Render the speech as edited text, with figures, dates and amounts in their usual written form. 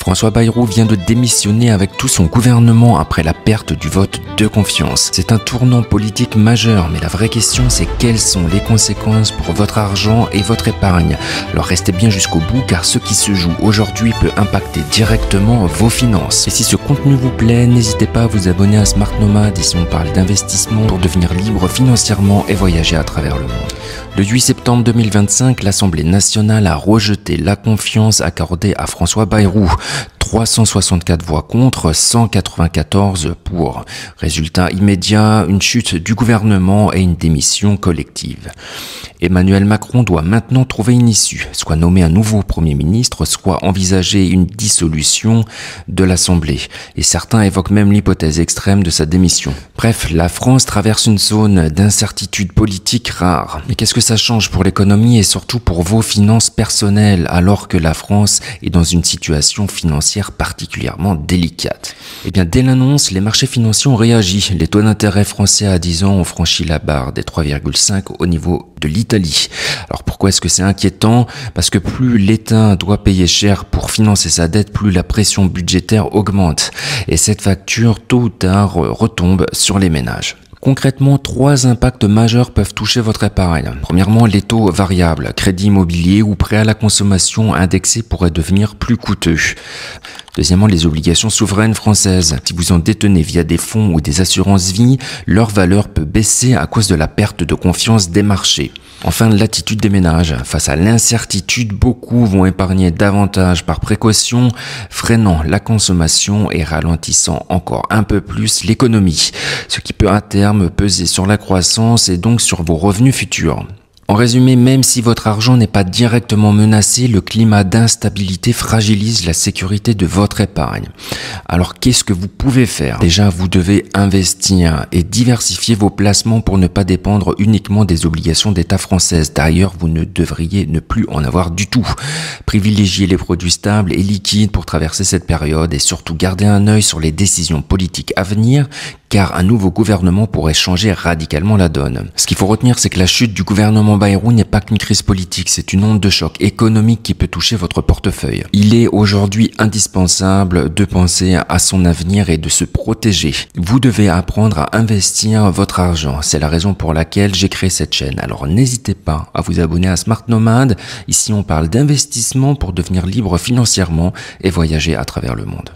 François Bayrou vient de démissionner avec tout son gouvernement après la perte du vote de confiance. C'est un tournant politique majeur, mais la vraie question c'est quelles sont les conséquences pour votre argent et votre épargne. Alors restez bien jusqu'au bout car ce qui se joue aujourd'hui peut impacter directement vos finances. Et si ce contenu vous plaît, n'hésitez pas à vous abonner à Smart Nomad. Ici on parle d'investissement pour devenir libre financièrement et voyager à travers le monde. Le 8 septembre 2025, l'Assemblée nationale a rejeté la confiance accordée à François Bayrou. 364 voix contre, 194 pour. Résultat immédiat, une chute du gouvernement et une démission collective. Emmanuel Macron doit maintenant trouver une issue, soit nommer un nouveau Premier ministre, soit envisager une dissolution de l'Assemblée. Et certains évoquent même l'hypothèse extrême de sa démission. Bref, la France traverse une zone d'incertitude politique rare. Mais qu'est-ce que ça change pour l'économie et surtout pour vos finances personnelles alors que la France est dans une situation financière particulièrement délicate? Eh bien, dès l'annonce, les marchés financiers ont réagi. Les taux d'intérêt français à 10 ans ont franchi la barre des 3,5 au niveau de l'Italie. Alors pourquoi est-ce que c'est inquiétant? Parce que plus l'État doit payer cher pour financer sa dette, plus la pression budgétaire augmente. Et cette facture, tôt ou tard, retombe sur les ménages. Concrètement, 3 impacts majeurs peuvent toucher votre épargne. Premièrement, les taux variables, crédit immobilier ou prêt à la consommation indexé pourraient devenir plus coûteux. Deuxièmement, les obligations souveraines françaises. Si vous en détenez via des fonds ou des assurances vie, leur valeur peut baisser à cause de la perte de confiance des marchés. Enfin, l'attitude des ménages. Face à l'incertitude, beaucoup vont épargner davantage par précaution, freinant la consommation et ralentissant encore un peu plus l'économie, ce qui peut à terme peser sur la croissance et donc sur vos revenus futurs. En résumé, même si votre argent n'est pas directement menacé, le climat d'instabilité fragilise la sécurité de votre épargne. Alors qu'est-ce que vous pouvez faire? Déjà, vous devez investir et diversifier vos placements pour ne pas dépendre uniquement des obligations d'État françaises. D'ailleurs, vous ne devriez ne plus en avoir du tout. Privilégiez les produits stables et liquides pour traverser cette période et surtout gardez un œil sur les décisions politiques à venir car un nouveau gouvernement pourrait changer radicalement la donne. Ce qu'il faut retenir, c'est que la chute du gouvernement Bayrou n'est pas qu'une crise politique, c'est une onde de choc économique qui peut toucher votre portefeuille. Il est aujourd'hui indispensable de penser à son avenir et de se protéger. Vous devez apprendre à investir votre argent. C'est la raison pour laquelle j'ai créé cette chaîne. Alors n'hésitez pas à vous abonner à Smart Nomad. Ici, on parle d'investissement pour devenir libre financièrement et voyager à travers le monde.